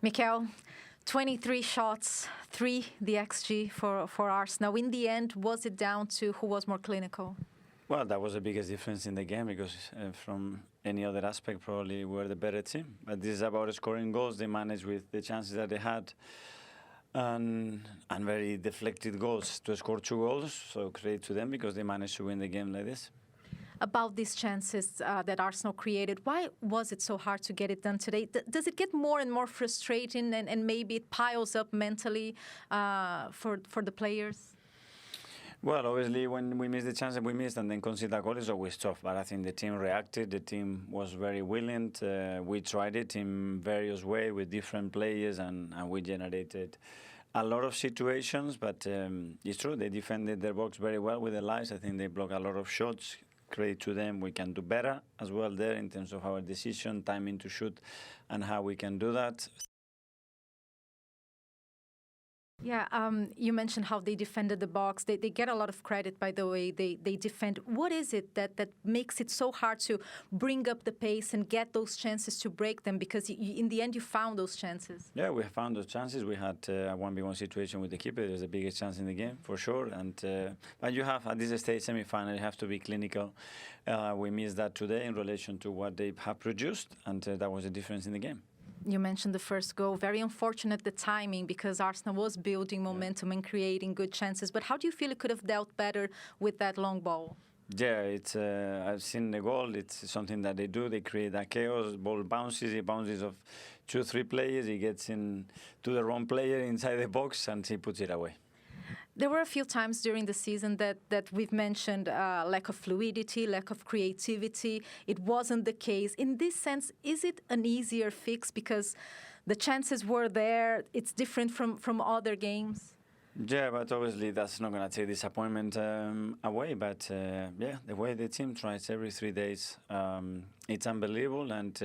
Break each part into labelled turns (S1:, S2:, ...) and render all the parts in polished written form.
S1: Mikel, 23 shots, 3 the XG for Arsenal. In the end, was it down to who was more clinical?
S2: Well, that was the biggest difference in the game because from any other aspect, probably we're the better team. But this is about scoring goals. They managed with the chances that they had and very deflected goals to score 2 goals. So credit to them because they managed to win the game like this.
S1: About these chances that Arsenal created, why was it so hard to get it done today? Does it get more and more frustrating and maybe it piles up mentally for the players?
S2: Well, obviously, when we miss the chance that we missed and then concede a goal is always tough. But I think the team reacted. The team was very willing. We tried it in various ways with different players, and we generated a lot of situations. But it's true, they defended their box very well with the lies. I think they blocked a lot of shots. Credit to them. We can do better as well there in terms of our decision, timing to shoot, and how we can do that.
S1: Yeah, you mentioned how they defended the box. They get a lot of credit by the way they defend. What is it that makes it so hard to bring up the pace and get those chances to break them? Because in the end, you found those chances.
S2: Yeah, we found those chances. We had a 1v1 situation with the keeper. It was the biggest chance in the game, for sure. And but you have, at this stage, semi-final, you have to be clinical. We missed that today in relation to what they have produced, and that was the difference in the game.
S1: You mentioned the first goal. Very unfortunate the timing because Arsenal was building momentum and creating good chances. But how do you feel it could have dealt better with that long ball?
S2: Yeah, it's. I've seen the goal. It's something that they do. They create that chaos. Ball bounces. It bounces off 2-3 players. He gets in to the wrong player inside the box and he puts it away.
S1: There were a few times during the season that we've mentioned lack of fluidity, lack of creativity. It wasn't the case. In this sense, is it an easier fix because the chances were there? It's different from other games?
S2: Yeah, but obviously that's not going to take disappointment away. But yeah, the way the team tries every 3 days, it's unbelievable. And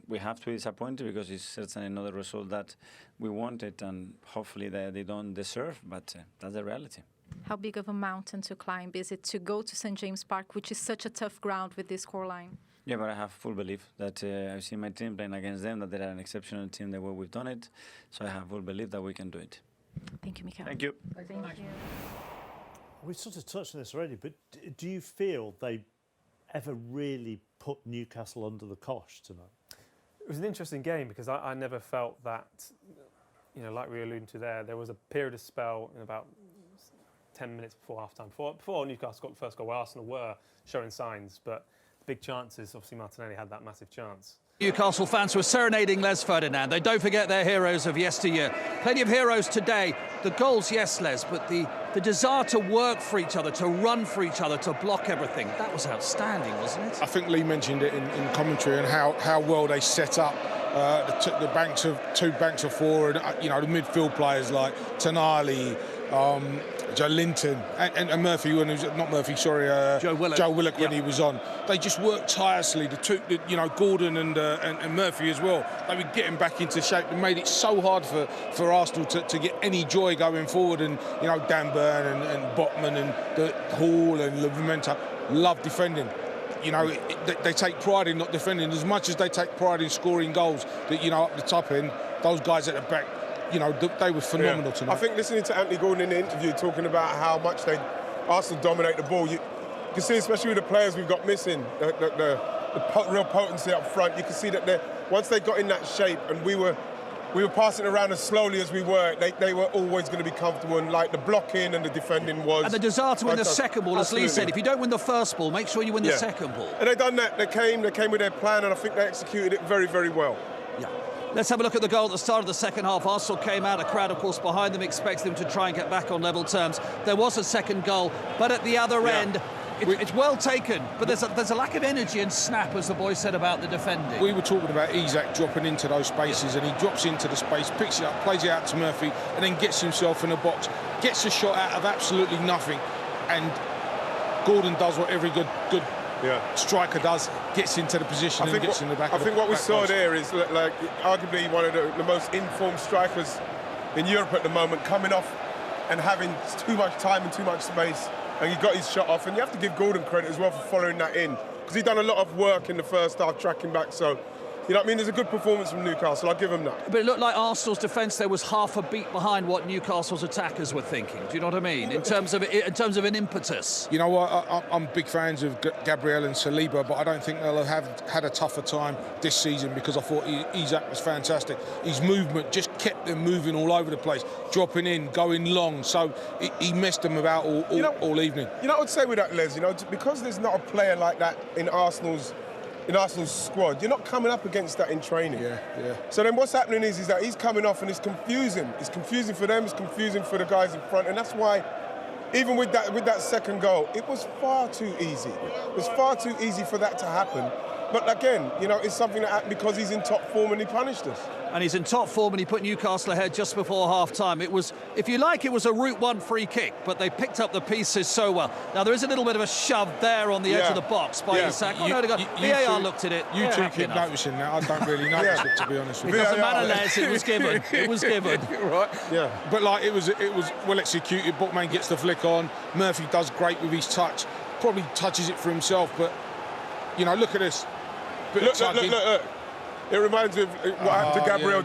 S2: we have to be disappointed because it's certainly another result that we wanted and hopefully they don't deserve. But that's the reality.
S1: How big of a mountain to climb is it to go to St. James Park, which is such a tough ground with this scoreline?
S2: Yeah, but I have full belief that I've seen my team playing against them, that they're an exceptional team the way we've done it. So I have full belief that we can do it.
S1: Thank you, Mikel.
S2: Thank you.
S1: Thank you.
S3: We've sort of touched on this already, but do you feel they ever really put Newcastle under the cosh tonight?
S4: It was an interesting game because I never felt that, you know, like we were alluding to there was a period of spell in about 10 minutes before half-time, before Newcastle got the first goal, where Arsenal were showing signs, but the big chances, obviously Martinelli had that massive chance.
S5: Newcastle fans were serenading Les Ferdinand. They don't forget their heroes of yesteryear. Plenty of heroes today. The goals, yes, Les, but the desire to work for each other, to run for each other, to block everything, that was outstanding, wasn't it?
S6: I think Lee mentioned it in commentary and how well they set up the banks of 2 banks of 4 and, you know, the midfield players like Tonali, Joe Linton and Murphy, when he was not Murphy, sorry, Joe Willock when he was on. They just worked tirelessly. You know, Gordon and Murphy as well. They were getting back into shape and made it so hard for Arsenal to get any joy going forward. And you know, Dan Burn and Botman and the Hall and Livramento love defending. You know, they take pride in not defending as much as they take pride in scoring goals. That, you know, up the top end, those guys at the back, you know, they were phenomenal tonight.
S7: I think listening to Anthony Gordon in the interview talking about how much Arsenal dominate the ball, you can see, especially with the players we've got missing, the real potency up front. You can see that once they got in that shape and we were passing around as slowly as we were, they were always going to be comfortable, and like the blocking and the defending was.
S5: And the desire to win the second ball, as Lee said, if you don't win the first ball, make sure you win the second ball.
S7: And they done that. They came with their plan, and I think they executed it very, very well.
S5: Yeah. Let's have a look at the goal at the start of the second half. Arsenal came out, a crowd, of course, behind them, expects them to try and get back on level terms. There was a second goal, but at the other end, it's well taken, but there's a lack of energy and snap, as the boys said about the defending.
S6: We were talking about Isak dropping into those spaces, and he drops into the space, picks it up, plays it out to Murphy, and then gets himself in the box, gets a shot out of absolutely nothing, and Gordon does what every good striker does, gets into the position and gets in the back.
S7: I think what we saw there is like arguably one of the most informed strikers in Europe at the moment, coming off and having too much time and too much space, and he got his shot off. And you have to give Gordon credit as well for following that in, because he done a lot of work in the first half tracking back. So You know what I mean? There's a good performance from Newcastle. I'll give them that.
S5: But it looked like Arsenal's defence there was half a beat behind what Newcastle's attackers were thinking. Do you know what I mean? In terms of an impetus.
S6: You know what? I'm big fans of Gabriel and Saliba, but I don't think they'll have had a tougher time this season because I thought Isak was fantastic. His movement just kept them moving all over the place, dropping in, going long. So he messed them about all evening.
S7: You know what I'd say with that, Les? You know, because there's not a player like that in Arsenal's squad, you're not coming up against that in training.
S6: Yeah.
S7: So then what's happening is that he's coming off and it's confusing. It's confusing for them, it's confusing for the guys in front, and that's why, even with that second goal, it was far too easy. It was far too easy for that to happen. But again, you know, it's something that happened because he's in top form and he punished us.
S5: And he's in top form and he put Newcastle ahead just before half-time. It was, if you like, it was a Route 1 free kick, but they picked up the pieces so well. Now, there is a little bit of a shove there on the edge of the box by Isak. VAR looked at it.
S6: You two keep noticing that. I don't really notice it, to be honest with you.
S5: It doesn't matter, Les. It was given. It was given.
S6: Right? Yeah. But, like, it was well executed. Botman gets the flick on. Murphy does great with his touch. Probably touches it for himself, but, you know, look at this.
S7: Look. It reminds me of what happened to Gabriel.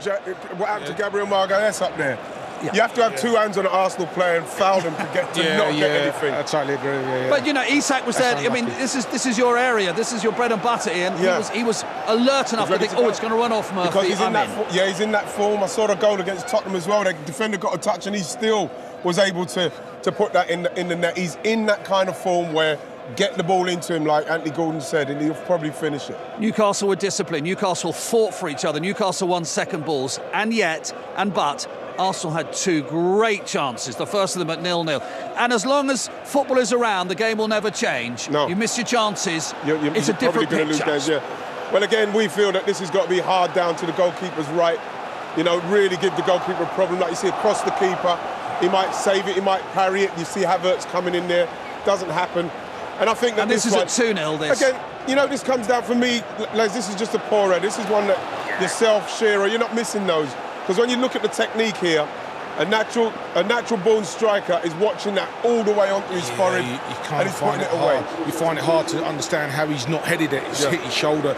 S7: What happened to Gabriel Magalhaes up there? Yeah. You have to have two hands on an Arsenal player and foul them to not get anything.
S6: I totally agree. Yeah.
S5: But you know, Isak was there. I mean, this is your area. This is your bread and butter, Ian. He was alert enough to think, it's going to run off Murphy.
S7: Because he's in that form. I saw the goal against Tottenham as well. The defender got a touch and he still was able to put that in the net. He's in that kind of form where get the ball into him, like Anthony Gordon said, and he'll probably finish it.
S5: Newcastle were disciplined. Newcastle fought for each other. Newcastle won second balls, but Arsenal had two great chances, the first of them at 0-0. And as long as football is around, the game will never change.
S7: No.
S5: You miss your chances, it's a different
S7: picture. Lose games, yeah. Well, again, we feel that this has got to be hard down to the goalkeeper's right. You know, really give the goalkeeper a problem. Like you see across the keeper, he might save it, he might parry it. You see Havertz coming in there. Doesn't happen. And I think that
S5: this is at 2-0, this.
S7: Again, you know, this comes down for me, Les, this is just a poor head. This is one that yourself, Shearer, you're not missing those. Because when you look at the technique here, a natural-born striker is watching that all the way onto his forehead and he's putting it away.
S6: You find it hard to understand how he's not headed it. It's hit his shoulder.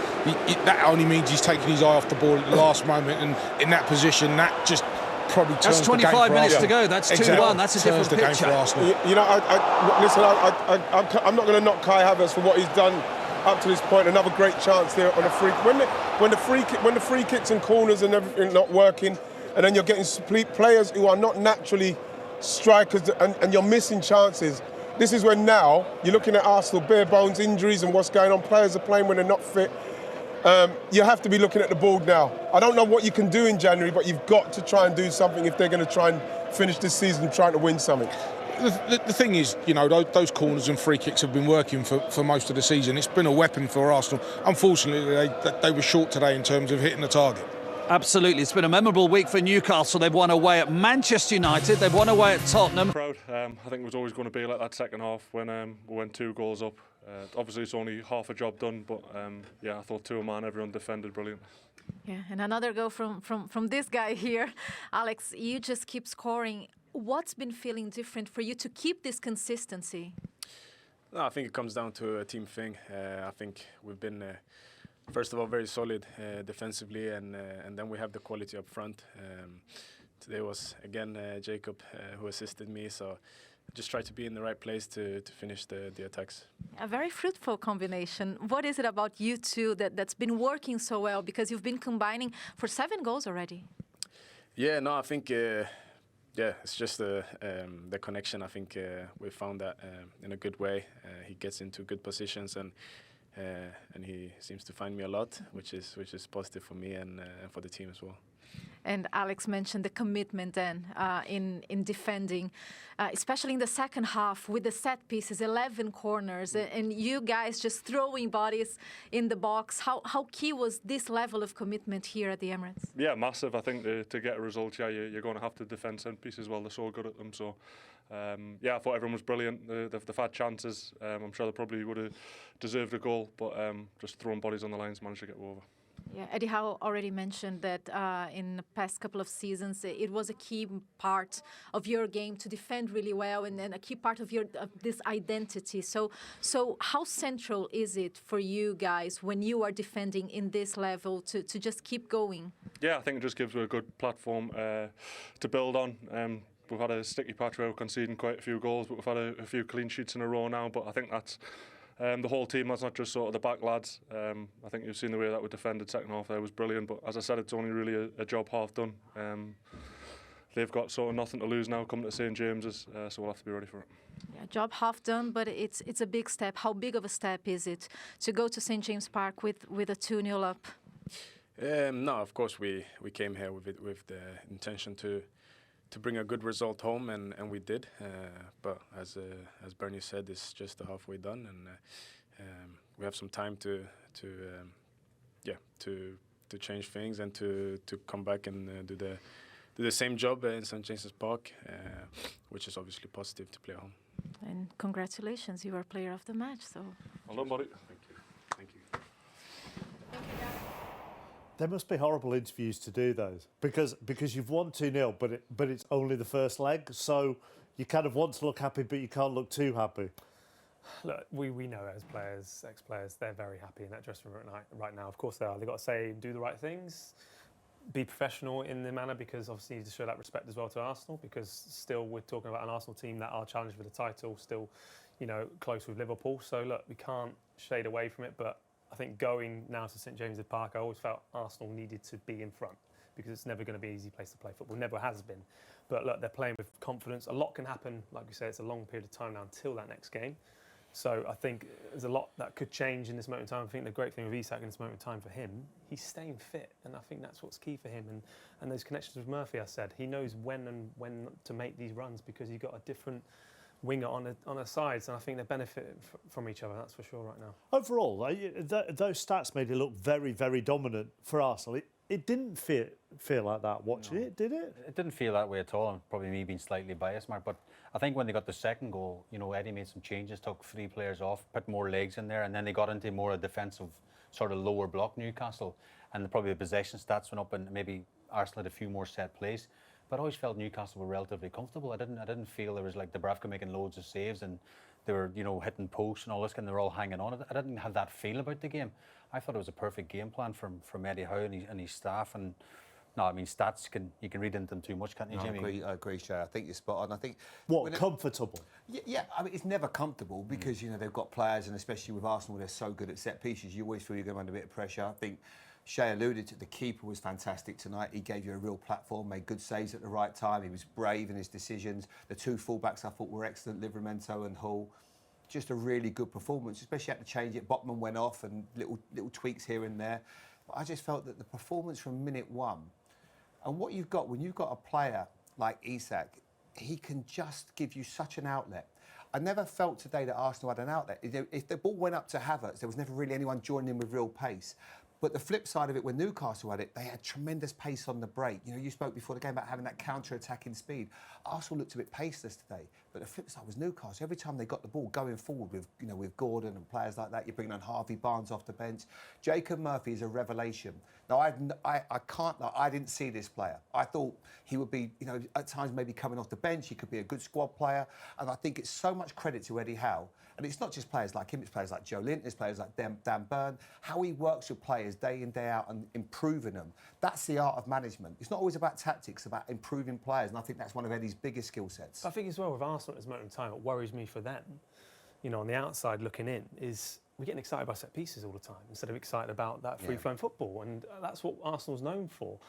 S6: That only means he's taking his eye off the ball at the last moment. And in that position, that just probably turns
S5: the game for Arsenal. That's 25 minutes to go. That's 2-1. That's a different picture.
S7: You know, I'm not going to knock Kai Havertz for what he's done up to this point. Another great chance there on a free. When the free kicks and corners and everything not working, and then you're getting players who are not naturally strikers, and you're missing chances. This is when now you're looking at Arsenal, bare bones injuries and what's going on. Players are playing when they're not fit. You have to be looking at the board now. I don't know what you can do in January, but you've got to try and do something if they're going to try and finish this season trying to win something.
S6: The thing is, you know, those corners and free kicks have been working for most of the season. It's been a weapon for Arsenal. Unfortunately, they were short today in terms of hitting the target.
S5: Absolutely. It's been a memorable week for Newcastle. They've won away at Manchester United. They've won away at Tottenham.
S8: Proud. I think it was always going to be like that second half when we went 2 goals up. Obviously, it's only half a job done, but I thought 2-man, everyone defended brilliant.
S1: Yeah, and another goal from this guy here. Alex, you just keep scoring. What's been feeling different for you to keep this consistency?
S9: No, I think it comes down to a team thing. I think we've been, first of all, very solid defensively, and then we have the quality up front. Today was, again, Jacob who assisted me, so just try to be in the right place to finish the attacks.
S1: A very fruitful combination. What is it about you two that's been working so well? Because you've been combining for 7 goals already.
S9: Yeah, no, I think it's just the connection. I think we found that in a good way. He gets into good positions and he seems to find me a lot, which is positive for me and for the team as well.
S1: And Alex mentioned the commitment then in defending, especially in the second half with the set pieces, 11 corners, and you guys just throwing bodies in the box. How key was this level of commitment here at the Emirates?
S8: Yeah, massive. I think to get a result, you're going to have to defend set pieces well. They're so good at them. So, I thought everyone was brilliant. They've had chances. I'm sure they probably would have deserved a goal, but just throwing bodies on the lines managed to get over.
S1: Yeah, Eddie Howe already mentioned that in the past couple of seasons, it was a key part of your game to defend really well, and a key part of this identity. So how central is it for you guys when you are defending in this level to just keep going?
S8: Yeah, I think it just gives us a good platform to build on. We've had a sticky patch where we're conceding quite a few goals, but we've had a few clean sheets in a row now. But I think that's the whole team. That's not just sort of the back lads. I think you've seen the way that we defended second half there was brilliant. But as I said, it's only really a job half done. They've got sort of nothing to lose now coming to St James's, so we'll have to be ready for it.
S1: Yeah, job half done, but it's a big step. How big of a step is it to go to St James Park with a 2-0 up?
S9: No, of course we came here with the intention to bring a good result home, and we did. But as Bernie said, it's just halfway done, and we have some time to change things and to come back and do the same job in St James's Park, which is obviously positive to play at home.
S1: And congratulations, you are player of the match. So
S8: Well done, buddy. Thank you.
S3: There must be horrible interviews to do those because you've won 2-0, but it's only the first leg, so you kind of want to look happy, but you can't look too happy.
S4: Look, we know as players, ex-players, they're very happy in that dressing room right now. Of course they are. They've got to say, do the right things, be professional in the manner, because obviously you need to show that respect as well to Arsenal, because still we're talking about an Arsenal team that are challenged for the title, still, close with Liverpool. So look, we can't shade away from it, but I think going now to St James's Park, I always felt Arsenal needed to be in front, because it's never going to be an easy place to play football. Never has been. But look, they're playing with confidence. A lot can happen. Like we say, it's a long period of time now until that next game. So I think there's a lot that could change in this moment in time. I think the great thing with Isak in this moment in time for him, he's staying fit. And I think that's what's key for him. And those connections with Murphy, I said, he knows when to make these runs, because you've got a different winger on the sides, and I think they benefit from each other, that's for sure right now.
S3: Overall, those stats made it look very, very dominant for Arsenal. It didn't feel like that watching it, did it?
S10: It didn't feel that way at all, and probably me being slightly biased, Mark, but I think when they got the second goal, Eddie made some changes, took 3 players off, put more legs in there, and then they got into more a defensive sort of lower block Newcastle, and probably the possession stats went up, and maybe Arsenal had a few more set plays. But I always felt Newcastle were relatively comfortable. I didn't feel there was like Dubravka making loads of saves and they were hitting posts and all this, and they were all hanging on. I didn't have that feel about the game. I thought it was a perfect game plan from Eddie Howe and his staff. And no, I mean stats you can read into them too much, can't you, Jimmy?
S11: I agree, Shay. I think you're spot on. I think
S3: comfortable.
S11: Yeah, I mean it's never comfortable because they've got players, and especially with Arsenal, they're so good at set pieces. You always feel you're going under a bit of pressure. I think Shay alluded to the keeper was fantastic tonight. He gave you a real platform, made good saves at the right time. He was brave in his decisions. The 2 fullbacks I thought were excellent, Livramento and Hull. Just a really good performance, especially had to change it. Botman went off and little tweaks here and there. But I just felt that the performance from minute 1, and what you've got when you've got a player like Isak, he can just give you such an outlet. I never felt today that Arsenal had an outlet. If the ball went up to Havertz, there was never really anyone joining in with real pace. But the flip side of it, when Newcastle had it, they had tremendous pace on the break. You spoke before the game about having that counter-attacking speed. Arsenal looked a bit paceless today, but the flip side was Newcastle. Every time they got the ball going forward with Gordon and players like that, you're bringing on Harvey Barnes off the bench. Jacob Murphy is a revelation. Now, I didn't see this player. I thought he would be, at times maybe coming off the bench. He could be a good squad player. And I think it's so much credit to Eddie Howe. And it's not just players like him, it's players like Joe Linton, it's players like Dan Burn, how he works with players day in, day out and improving them. That's the art of management. It's not always about tactics, it's about improving players. And I think that's one of Eddie's biggest skill sets.
S4: I think as well with Arsenal at this moment in time, what worries me for them, on the outside looking in, is we're getting excited by set pieces all the time instead of excited about that free-flowing football. And that's what Arsenal's known for.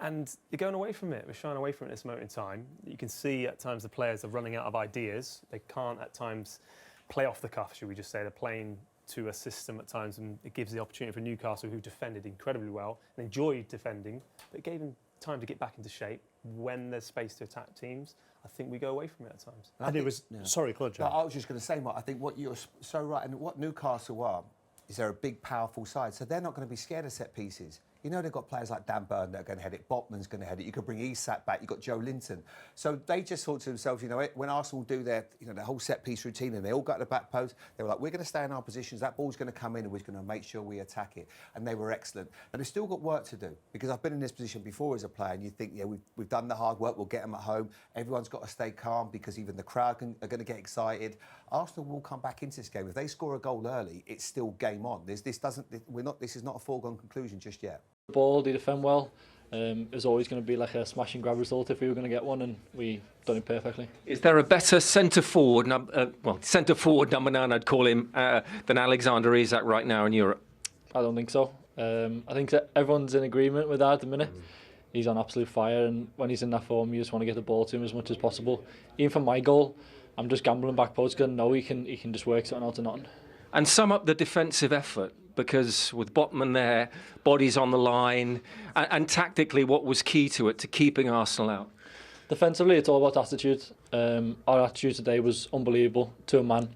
S4: And you're going away from it. We're shying away from it at this moment in time. You can see at times the players are running out of ideas. They can't at times play off the cuff, should we just say. They're playing to a system at times, and it gives the opportunity for Newcastle, who defended incredibly well and enjoyed defending, but it gave them time to get back into shape. When there's space to attack teams, I think we go away from it at times.
S3: And it was... Sorry, go on, John.
S11: I was just going to say, Mark, I think what you're so right, and what Newcastle are, is they're a big, powerful side, so they're not going to be scared of set pieces. You know they've got players like Dan Burn that are going to head it, Botman's going to head it, you could bring Isak back, you've got Joe Linton. So they just thought to themselves, you know, when Arsenal do their, you know, their whole set-piece routine and they all got to the back post, they were like, we're going to stay in our positions, that ball's going to come in and we're going to make sure we attack it. And they were excellent. And they've still got work to do, because I've been in this position before as a player and you think, yeah, we've done the hard work, we'll get them at home. Everyone's got to stay calm because even the crowd are going to get excited. Arsenal will come back into this game. If they score a goal early, it's still game on. This is not a foregone conclusion just yet.
S12: The ball, they defend well. It was always going to be like a smash and grab result if we were going to get one, and we done it perfectly.
S13: Is there a better centre forward, centre forward number 9, I'd call him, than Alexander Isak right now in Europe?
S12: I don't think so. I think that everyone's in agreement with that at the minute. He's on absolute fire, and when he's in that form, you just want to get the ball to him as much as possible. Even for my goal, I'm just gambling back post because I know he can just work something out of nothing.
S13: And sum up the defensive effort, because with Botman there, bodies on the line, and tactically, what was key to it, to keeping Arsenal out?
S12: Defensively, it's all about attitude. Our attitude today was unbelievable to a man.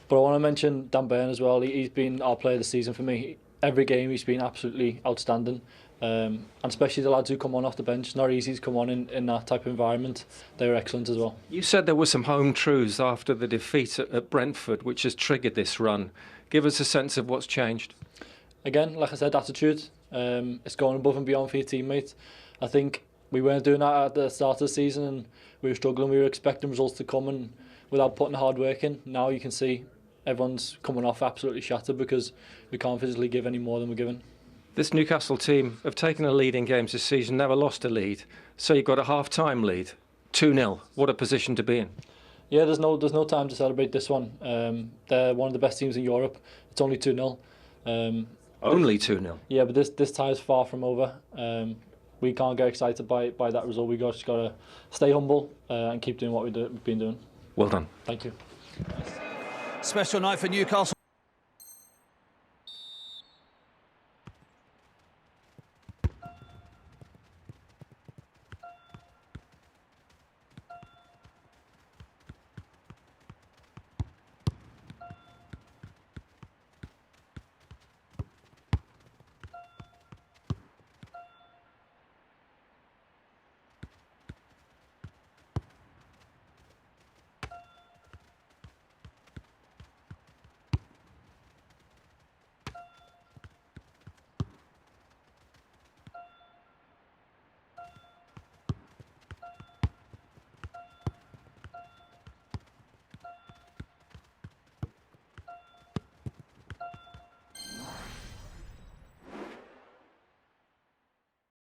S12: But I want to mention Dan Burn as well. He's been our player of the season for me. Every game he's been absolutely outstanding. And especially the lads who come on off the bench. It's not easy to come on in that type of environment. They were excellent as well. You
S13: said there were some home truths after the defeat at Brentford, which has triggered this run. Give us a sense of what's changed.
S12: Again, like I said, attitude. It's going above and beyond for your teammates. I think we weren't doing that at the start of the season and we were struggling. We were expecting results to come and without putting hard work in. Now you can see everyone's coming off absolutely shattered because we can't physically give any more than we're given.
S13: This Newcastle team have taken a lead in games this season, never lost a lead. So you've got a half-time lead, 2-0. What a position to be in.
S12: Yeah, there's no time to celebrate this one. They're one of the best teams in Europe. It's only 2-0.
S13: Only 2-0?
S12: Yeah, but this tie is far from over. We can't get excited by that result. We just got to stay humble and keep doing what we've been doing.
S13: Well done.
S12: Thank you.
S5: Special night for Newcastle.